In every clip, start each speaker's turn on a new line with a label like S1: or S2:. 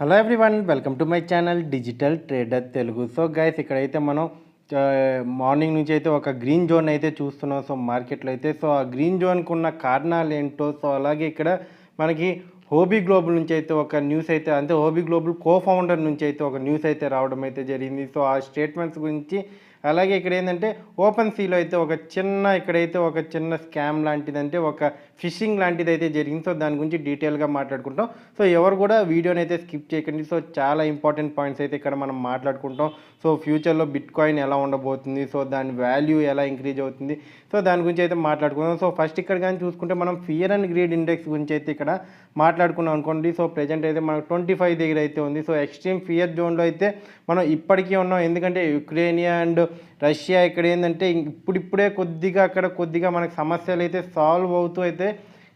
S1: Hello everyone, welcome to my channel digital trader Telugu. So guys, ఇక్కడైతే మనం morning నుంచి అయితే ఒక గ్రీన్ జోన్ అయితే చూస్తున్నాం. సో మార్కెట్లో అయితే ఆ గ్రీన్ జోన్కి ఉన్న కారణాలు ఏంటో, సో అలాగే ఇక్కడ మనకి హోబీ గ్లోబల్ నుంచి అయితే ఒక న్యూస్ అయితే, అంటే హోబీ గ్లోబల్ ఫౌండర్ నుంచి అయితే ఒక న్యూస్ అయితే రావడం అయితే జరిగింది. సో ఆ స్టేట్మెంట్స్ గురించి, అలాగే ఇక్కడ ఏంటంటే ఓపెన్సీలో అయితే ఇక్కడైతే ఒక చిన్న స్కామ్ లాంటిది, అంటే ఒక ఫిషింగ్ లాంటిది అయితే జరిగింది. సో దాని గురించి డీటెయిల్గా మాట్లాడుకుంటాం. సో ఎవరు కూడా వీడియోని అయితే స్కిప్ చేయకండి. సో చాలా ఇంపార్టెంట్ పాయింట్స్ అయితే ఇక్కడ మనం మాట్లాడుకుంటాం. సో ఫ్యూచర్లో బిట్ కాయిన్ ఎలా ఉండబోతుంది, సో దాని వాల్యూ ఎలా ఇంక్రీజ్ అవుతుంది, సో దాని గురించి అయితే మాట్లాడుకుందాం. సో ఫస్ట్ ఇక్కడ కానీ చూసుకుంటే మనం ఫియర్ అండ్ గ్రీడ్ ఇండెక్స్ గురించి అయితే ఇక్కడ మాట్లాడుకున్నాం అనుకోండి. సో ప్రెజెంట్ అయితే మనకు 25 దగ్గర అయితే ఉంది. సో ఎక్స్ట్రీమ్ ఫియర్ జోన్లో అయితే మనం ఇప్పటికీ ఉన్నాం. ఎందుకంటే యుక్రెయినియా అండ్ రష్యా ఇక్కడ ఏంటంటే ఇప్పుడిప్పుడే కొద్దిగా మనకు సమస్యలు అయితే సాల్వ్ అవుతూ అయితే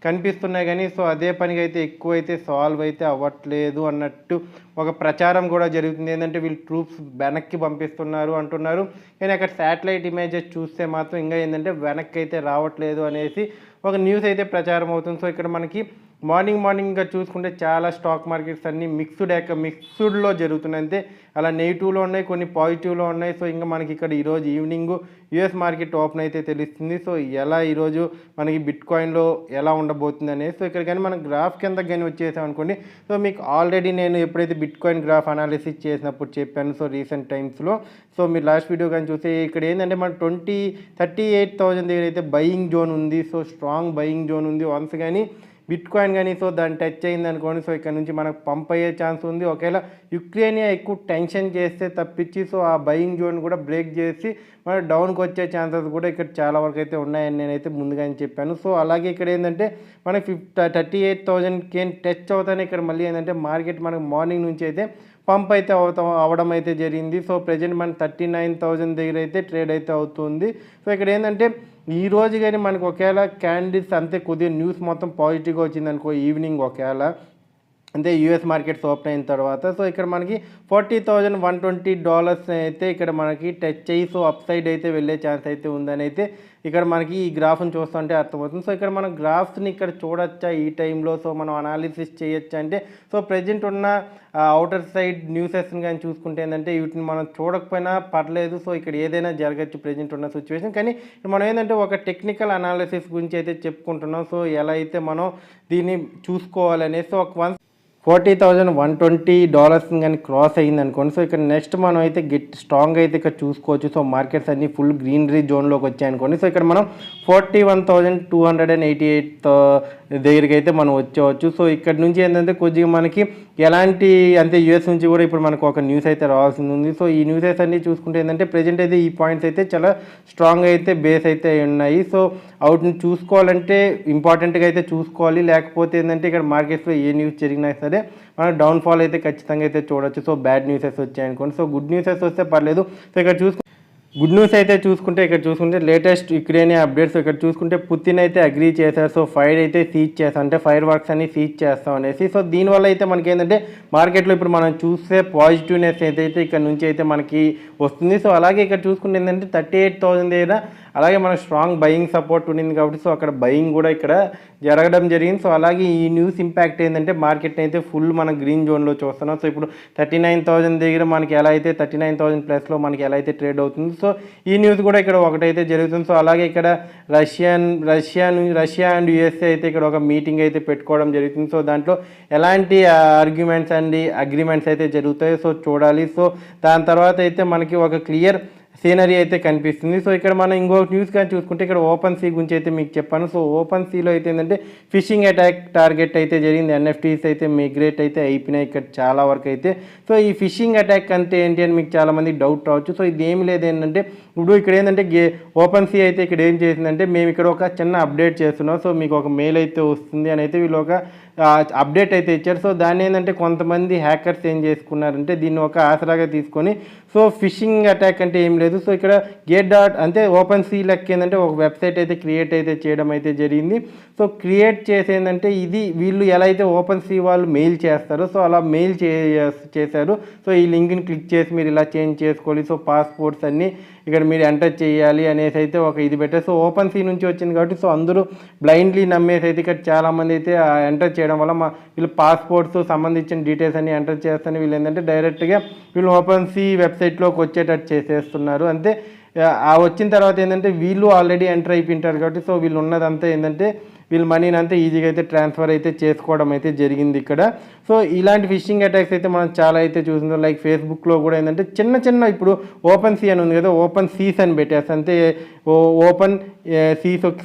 S1: కనిపిస్తున్నాయి, కానీ సో అదే పనిగా అయితే ఎక్కువ అయితే సాల్వ్ అయితే అవ్వట్లేదు అన్నట్టు ఒక ప్రచారం కూడా జరుగుతుంది. ఏంటంటే వీళ్ళు ట్రూప్స్ వెనక్కి పంపిస్తున్నారు అంటున్నారు, కానీ అక్కడ శాటిలైట్ ఇమేజెస్ చూస్తే మాత్రం ఇంకా ఏంటంటే వెనక్కి అయితే రావట్లేదు అనేసి ఒక న్యూస్ అయితే ప్రచారం అవుతుంది. సో ఇక్కడ మనకి మార్నింగ్గా చూసుకుంటే చాలా స్టాక్ మార్కెట్స్ అన్నీ మిక్స్డ్లో జరుగుతున్నాయి. అంతే అలా నెగిటివ్లో ఉన్నాయి, కొన్ని పాజిటివ్లో ఉన్నాయి. సో ఇంకా మనకి ఇక్కడ ఈరోజు ఈవినింగ్ యుఎస్ మార్కెట్ ఓపెన్ అయితే తెలుస్తుంది. సో ఎలా ఈరోజు మనకి బిట్ కాయిన్లో ఎలా ఉండబోతుంది అనేది. సో ఇక్కడ కానీ మనం గ్రాఫ్ కింద కానీ వచ్చేసాం అనుకోండి. సో మీకు ఆల్రెడీ నేను ఎప్పుడైతే బిట్ కాయిన్ గ్రాఫ్ అనాలిసిస్ చేసినప్పుడు చెప్పాను, సో రీసెంట్ టైమ్స్లో. సో మీరు లాస్ట్ వీడియో కానీ చూస్తే ఇక్కడ ఏంటంటే మనకు 38,000 దగ్గర అయితే బయింగ్ జోన్ ఉంది. సో స్ట్రాంగ్ బయింగ్ జోన్ ఉంది. వన్స్ కానీ బిట్ కాయిన్ కానీ సో దాన్ని టచ్ అయింది అనుకోండి, సో ఇక్కడ నుంచి మనకు పంప్ అయ్యే ఛాన్స్ ఉంది. ఒకవేళ యుక్రెయినియా ఎక్కువ టెన్షన్ చేస్తే తప్పించి సో ఆ బయింగ్ జోన్ కూడా బ్రేక్ చేసి మన డౌన్కి వచ్చే ఛాన్సెస్ కూడా ఇక్కడ చాలా వరకు అయితే ఉన్నాయని నేనైతే ముందుగానే చెప్పాను. సో అలాగే ఇక్కడ ఏంటంటే మనకి 38,000కి టచ్ అవుతానే ఇక్కడ మళ్ళీ ఏంటంటే మార్కెట్ మనకు మార్నింగ్ నుంచి అయితే పంప్ అయితే అవడం అయితే జరిగింది. సో ప్రజెంట్ మన 39,000 దగ్గర అయితే ట్రేడ్ అయితే అవుతుంది. సో ఇక్కడ ఏంటంటే ఈ రోజు కానీ మనకు ఒకవేళ క్యాండిల్స్ అంతే కొద్దిగా న్యూస్ మొత్తం పాజిటివ్గా వచ్చింది అనుకో, ఈవినింగ్ ఒకవేళ అంటే యూఎస్ మార్కెట్స్ ఓపెన్ అయిన తర్వాత, సో ఇక్కడ మనకి $40,120 అయితే ఇక్కడ మనకి టచ్ అయ్యి సో అప్ సైడ్ అయితే వెళ్ళే ఛాన్స్ అయితే ఉందని అయితే ఇక్కడ మనకి ఈ గ్రాఫ్ని చూస్తుంటే అర్థమవుతుంది. సో ఇక్కడ మనం గ్రాఫ్స్ని ఇక్కడ చూడొచ్చా ఈ టైంలో, సో మనం అనాలిసిస్ చేయొచ్చా అంటే, సో ప్రజెంట్ ఉన్న అవుటర్ సైడ్ న్యూసెస్ని కానీ చూసుకుంటే ఏంటంటే వీటిని మనం చూడకపోయినా పర్లేదు. సో ఇక్కడ ఏదైనా జరగచ్చు ప్రజెంట్ ఉన్న సిచ్యువేషన్, కానీ మనం ఏంటంటే ఒక టెక్నికల్ అనాలిసిస్ గురించి అయితే చెప్పుకుంటున్నాం. సో ఎలా అయితే మనం దీన్ని చూసుకోవాలనేసి ఒక $40,120 కానీ క్రాస్ అయ్యింది అనుకోండి. సో ఇక్కడ నెక్స్ట్ మనం అయితే స్ట్రాంగ్ అయితే ఇక్కడ చూసుకోవచ్చు. సో మార్కెట్స్ అన్ని ఫుల్ గ్రీనరీ జోన్లోకి వచ్చాయి అనుకోండి. సో ఇక్కడ మనం 41,288 దగ్గరికి అయితే మనం వచ్చేవచ్చు. సో ఇక్కడ నుంచి ఏంటంటే కొద్దిగా మనకి ఎలాంటి అంటే యూఎస్ నుంచి కూడా ఇప్పుడు మనకు ఒక న్యూస్ అయితే రావాల్సి ఉంది. సో ఈ న్యూసెస్ అన్నీ చూసుకుంటే ఏంటంటే ప్రజెంట్ అయితే ఈ పాయింట్స్ అయితే చాలా స్ట్రాంగ్ అయితే బేస్ అయితే ఉన్నాయి. సో అవుట్ని చూసుకోవాలంటే ఇంపార్టెంట్గా అయితే చూసుకోవాలి, లేకపోతే ఏంటంటే ఇక్కడ మార్కెట్స్లో ఏ న్యూస్ జరిగినా సరే మనం డౌన్ఫాల్ అయితే ఖచ్చితంగా అయితే చూడొచ్చు. సో బ్యాడ్ న్యూసెస్ వచ్చాయనుకోండి. సో గుడ్ న్యూసెస్ వస్తే పర్లేదు. సో ఇక్కడ గుడ్ న్యూస్ అయితే చూసుకుంటే లేటెస్ట్ యుక్రెయినియా అప్డేట్స్ ఇక్కడ చూసుకుంటే పుతిన్ అయితే అగ్రీ చేశారు. సో ఫైర్ అయితే సీజ్ చేస్తాం, అంటే ఫైర్ వర్క్స్ అన్ని సీజ్ చేస్తాం అనేసి. సో దీనివల్ల అయితే మనకి ఏంటంటే మార్కెట్లో ఇప్పుడు మనం చూస్తే పాజిటివ్నెస్ అయితే ఇక్కడ నుంచి అయితే మనకి వస్తుంది. సో అలాగే ఇక్కడ చూసుకుంటే ఏంటంటే 38,000 దగ్గర అలాగే మనకు స్ట్రాంగ్ బయింగ్ సపోర్ట్ ఉండింది కాబట్టి సో అక్కడ బయింగ్ కూడా ఇక్కడ జరగడం జరిగింది. సో అలాగే ఈ న్యూస్ ఇంపాక్ట్ ఏంటంటే మార్కెట్ని అయితే ఫుల్ మన గ్రీన్ జోన్లో చూస్తున్నాం. సో ఇప్పుడు 39,000 దగ్గర మనకి ఎలా అయితే 39,000 ప్లస్లో మనకి ఎలా అయితే ట్రేడ్ అవుతుంది. సో ఈ న్యూస్ కూడా ఇక్కడ ఒకటైతే జరుగుతుంది. సో అలాగే ఇక్కడ రష్యా అండ్ యుఎస్ఏ అయితే ఇక్కడ ఒక మీటింగ్ అయితే పెట్టుకోవడం జరుగుతుంది. సో దాంట్లో ఎలాంటి ఆర్గ్యుమెంట్స్ అండ్ అగ్రిమెంట్స్ అయితే జరుగుతాయో సో చూడాలి. సో దాని తర్వాత అయితే మనకి ఒక క్లియర్ సీనరీ అయితే కనిపిస్తుంది. సో ఇక్కడ మనం ఇంకొక న్యూస్ కానీ చూసుకుంటే ఇక్కడ ఓపెన్సీ గురించి అయితే మీకు చెప్పాను. సో ఓపెన్సీలో అయితే ఏంటంటే ఫిషింగ్ అటాక్ టార్గెట్ అయితే జరిగింది. ఎన్ఎఫ్టీస్ అయితే మిగ్రేట్ అయితే అయిపోయినాయి ఇక్కడ చాలా వరకు అయితే. సో ఈ ఫిషింగ్ అటాక్ అంటే ఏంటి అని మీకు చాలామంది డౌట్ రావచ్చు. సో ఇది ఏమి లేదు ఏంటంటే ఇప్పుడు ఇక్కడ ఏంటంటే ఓపెన్సీ అయితే ఇక్కడ ఏం చేసిందంటే మేము ఇక్కడ ఒక చిన్న అప్డేట్ చేస్తున్నాం, సో మీకు ఒక మెయిల్ అయితే వస్తుంది అని అయితే వీళ్ళు ఒక అప్డేట్ అయితే ఇచ్చారు. సో దాన్ని ఏంటంటే కొంతమంది హ్యాకర్స్ ఏం చేసుకున్నారంటే దీన్ని ఒక ఆసరాగా తీసుకొని సో ఫిషింగ్ అటాక్ అంటే ఏం లేదు. సో ఇక్కడ అంటే ఓపెన్సీ లెక్క ఏంటంటే ఒక వెబ్సైట్ అయితే క్రియేట్ అయితే చేయడం అయితే జరిగింది. సో క్రియేట్ చేసేందంటే ఇది వీళ్ళు ఎలా అయితే ఓపెన్సీ వాళ్ళు మెయిల్ చేస్తారో సో అలా మెయిల్ చేశారు. సో ఈ లింక్ని క్లిక్ చేసి మీరు ఇలా చేంజ్ చేసుకోవాలి. సో పాస్పోర్ట్స్ అన్నీ ఇక్కడ మీరు ఎంటర్ చేయాలి అనేసి అయితే ఒక ఇది పెట్టారు. సో OpenSea నుంచి వచ్చింది కాబట్టి సో అందరూ బ్లైండ్లీ నమ్మేసి అయితే ఇక్కడ చాలామంది అయితే ఎంటర్ చేయడం వల్ల వీళ్ళు పాస్పోర్ట్స్ సంబంధించిన డీటెయిల్స్ అన్ని ఎంటర్ చేస్తాను వీళ్ళు ఏంటంటే డైరెక్ట్గా వీళ్ళు OpenSea వెబ్సైట్లోకి వచ్చేటట్టు చేసేస్తున్నారు. అంతే వచ్చిన తర్వాత ఏంటంటే వీళ్ళు ఆల్రెడీ ఎంటర్ అయిపోయింటారు కాబట్టి సో వీళ్ళు ఉన్నదంతా ఏంటంటే వీళ్ళు మనీని అంతా ఈజీగా అయితే ట్రాన్స్ఫర్ అయితే చేసుకోవడం అయితే జరిగింది ఇక్కడ. సో ఇలాంటి ఫిషింగ్ అటాక్స్ అయితే మనం చాలా అయితే చూస్తున్నాం. లైక్ ఫేస్బుక్లో కూడా ఏంటంటే చిన్న ఇప్పుడు OpenSea అని ఉంది కదా, OpenSeas అని పెట్టేస్తా, అంతే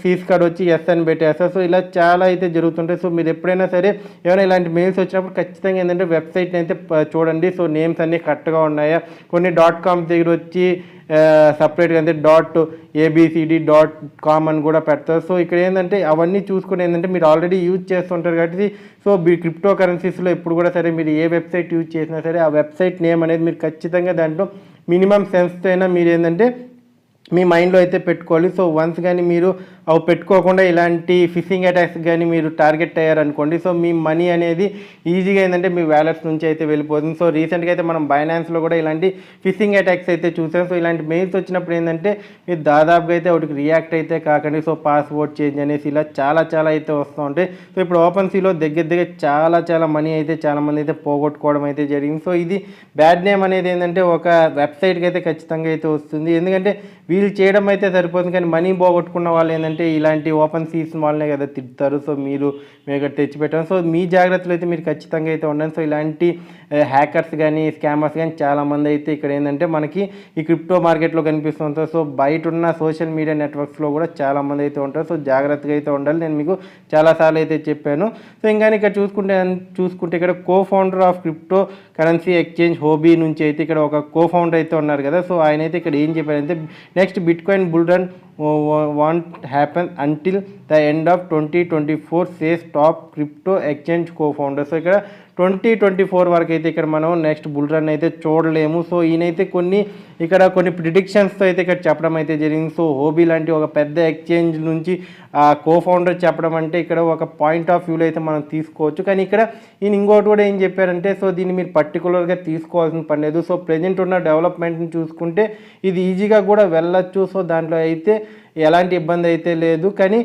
S1: సీస్ కాడ వచ్చి ఎస్ అని పెట్టేస్తా. సో ఇలా చాలా అయితే జరుగుతుంటాయి. సో మీరు ఎప్పుడైనా సరే ఏమైనా ఇలాంటి మెయిల్స్ వచ్చినప్పుడు ఖచ్చితంగా ఏంటంటే వెబ్సైట్ని అయితే చూడండి. సో నేమ్స్ అన్నీ కరెక్ట్గా ఉన్నాయా, కొన్ని .com దగ్గర వచ్చి సపరేట్గా అంటే .abcd.com అని కూడా పెడతారు. సో ఇక్కడ ఏంటంటే అవన్నీ చూసుకుని ఏంటంటే మీరు ఆల్రెడీ యూజ్ చేస్తుంటారు కాబట్టి సో క్రిప్టో కరెన్సీస్లో ఎప్పుడు కూడా సరే మీరు ఏ వెబ్సైట్ యూజ్ చేసినా సరే ఆ వెబ్సైట్ నేమ్ అనేది మీరు ఖచ్చితంగా దాంట్లో మినిమం సెన్స్తో అయినా మీరు ఏంటంటే మీ మైండ్లో అయితే పెట్టుకోవాలి. సో వన్స్ కానీ మీరు అవి పెట్టుకోకుండా ఇలాంటి ఫిషింగ్ అటాక్స్ కానీ మీరు టార్గెట్ అయ్యారనుకోండి సో మీ మనీ అనేది ఈజీగా ఏంటంటే మీ వ్యాలెట్స్ నుంచి అయితే వెళ్ళిపోతుంది. సో రీసెంట్గా అయితే మనం బైనాన్స్లో కూడా ఇలాంటి ఫిషింగ్ అటాక్స్ అయితే చూసాం. సో ఇలాంటి మెయిల్స్ వచ్చినప్పుడు ఏంటంటే మీరు దాదాపుగా అయితే ఒకటికి రియాక్ట్ అయితే కాకండి. సో పాస్వర్డ్ చేంజ్ అనేసి ఇలా చాలా అయితే వస్తూ ఉంటాయి. సో ఇప్పుడు OpenSeaలో దగ్గర చాలా మనీ అయితే చాలామంది అయితే పోగొట్టుకోవడం అయితే జరిగింది. సో ఇది బ్యాడ్ నేమ్ అనేది ఏంటంటే ఒక వెబ్సైట్కి అయితే ఖచ్చితంగా అయితే వస్తుంది. ఎందుకంటే వీళ్ళు చేయడం అయితే సరిపోతుంది కానీ మనీ పోగొట్టుకున్న వాళ్ళు ఏంటంటే ఇలాంటి OpenSea వాళ్ళనే కదా తిడతారు. సో మీరు ఇక్కడ తెచ్చిపెట్టారు. సో మీ జాగ్రత్తలు అయితే మీరు ఖచ్చితంగా అయితే ఉండండి. సో ఇలాంటి హ్యాకర్స్ కానీ స్కామర్స్ కానీ చాలామంది అయితే ఇక్కడ ఏంటంటే మనకి ఈ క్రిప్టో మార్కెట్లో కనిపిస్తూ ఉంటారు. సో బయట ఉన్న సోషల్ మీడియా నెట్వర్క్స్లో కూడా చాలామంది అయితే ఉంటారు. సో జాగ్రత్తగా అయితే ఉండాలి. నేను మీకు చాలాసార్లు అయితే చెప్పాను. సో ఇంకా ఇక్కడ చూసుకుంటే ఇక్కడ co-founder of crypto currency exchange హోబీ నుంచి అయితే ఇక్కడ ఒక co-founder అయితే ఉన్నారు కదా. సో ఆయన అయితే ఇక్కడ ఏం చెప్పారంటే next bitcoin bull run won't happen until the end of 2024 says top crypto exchange co-founder. So ఇక్కడ 2024 వరకు అయితే ఇక్కడ మనం నెక్స్ట్ బుల్ రన్ అయితే చూడలేము. సో ఈయనైతే కొన్ని ప్రిడిక్షన్స్తో అయితే ఇక్కడ చెప్పడం అయితే జరిగింది. సో హోబీ లాంటి ఒక పెద్ద ఎక్స్చేంజ్ నుంచి co-founder చెప్పడం అంటే ఇక్కడ ఒక పాయింట్ ఆఫ్ వ్యూలో అయితే మనం తీసుకోవచ్చు. కానీ ఇక్కడ ఈయన ఇంకోటి కూడా ఏం చెప్పారంటే సో దీన్ని మీరు పర్టికులర్గా తీసుకోవాల్సిన పని లేదు. సో ప్రజెంట్ ఉన్న డెవలప్మెంట్ని చూసుకుంటే ఇది ఈజీగా కూడా వెళ్ళచ్చు. సో దాంట్లో అయితే ఎలాంటి ఇబ్బంది అయితే లేదు. కానీ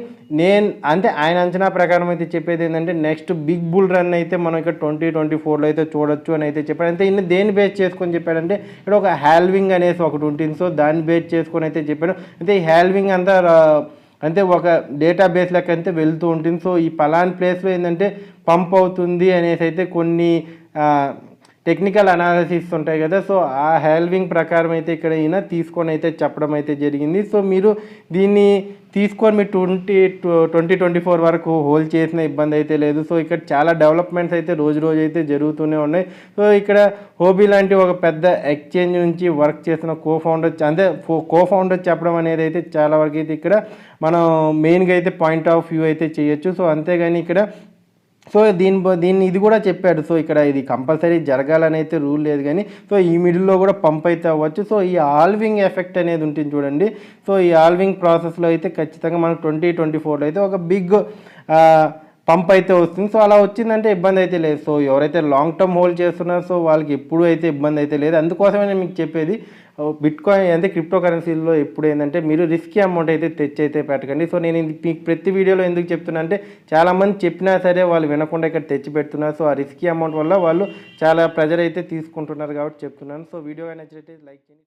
S1: అంటే ఆయన అంచనా ప్రకారం అయితే చెప్పేది ఏంటంటే నెక్స్ట్ బిగ్ బుల్ రన్ అయితే మనం ఇక్కడ 2024లో అయితే చూడొచ్చు అని అయితే చెప్పాడు. అంటే ఈయన దేన్ని బేస్ చేసుకొని చెప్పాడంటే ఇక్కడ ఒక హ్యాల్వింగ్ అనేసి ఒకటి ఉంటుంది. సో దాన్ని బేస్ చేసుకొని అయితే చెప్పాడు. అయితే ఈ హ్యాల్వింగ్ అంతా అంటే ఒక డేటాబేస్ లెక్క అయితే వెళ్తూ ఉంటుంది. సో ఈ పలాన్ ప్లేస్లో ఏంటంటే పంప్ అవుతుంది అనేసి అయితే కొన్ని టెక్నికల్ అనాలిసిస్ ఉంటాయి కదా. సో ఆ హ్యాల్వింగ్ ప్రకారం అయితే ఇక్కడ ఈయన తీసుకొని అయితే చెప్పడం అయితే జరిగింది. సో మీరు దీన్ని తీసుకొని మీరు 2024 వరకు హోల్డ్ చేసిన ఇబ్బంది అయితే లేదు. సో ఇక్కడ చాలా డెవలప్మెంట్స్ అయితే రోజు అయితే జరుగుతూనే ఉన్నాయి. సో ఇక్కడ హోబీ లాంటి ఒక పెద్ద ఎక్స్చేంజ్ నుంచి వర్క్ చేసిన co-founder చెప్పడం అనేది అయితే చాలా వరకు అయితే ఇక్కడ మనం మెయిన్గా అయితే పాయింట్ ఆఫ్ వ్యూ అయితే చేయొచ్చు. సో అంతేగాని ఇక్కడ సో దీన్ని ఇది కూడా చెప్పాడు. సో ఇక్కడ ఇది కంపల్సరీ జరగాలని అయితే రూల్ లేదు కానీ సో ఈ మిడిల్లో కూడా పంప్ అయితే అవ్వచ్చు. సో ఈ ఆల్వింగ్ ఎఫెక్ట్ అనేది ఉంటుంది చూడండి. సో ఈ ఆల్వింగ్ ప్రాసెస్లో అయితే ఖచ్చితంగా మనకు 2024లో అయితే ఒక బిగ్ పంప్ అయితే వస్తుంది. సో అలా వచ్చిందంటే ఇబ్బంది అయితే లేదు. సో ఎవరైతే లాంగ్ టర్మ్ హోల్డ్ చేస్తున్నారో సో వాళ్ళకి ఎప్పుడు అయితే ఇబ్బంది అయితే లేదు. అందుకోసమే నేను మీకు చెప్పేది బిట్కాయిన్ అంటే క్రిప్టో కరెన్సీలో ఎప్పుడు ఏంటంటే మీరు రిస్కీ అమౌంట్ అయితే తెచ్చి అయితే పెట్టకండి. సో నేను మీకు ప్రతి వీడియోలో ఎందుకు చెప్తున్నా అంటే చాలామంది చెప్పినా సరే వాళ్ళు వినకుండా ఇక్కడ తెచ్చి పెడుతున్నారు. సో ఆ రిస్కీ అమౌంట్ వల్ల వాళ్ళు చాలా ప్రెజర్ అయితే తీసుకుంటున్నారు కాబట్టి చెప్తున్నాను. సో వీడియో నచ్చినట్లయితే లైక్ చేయండి.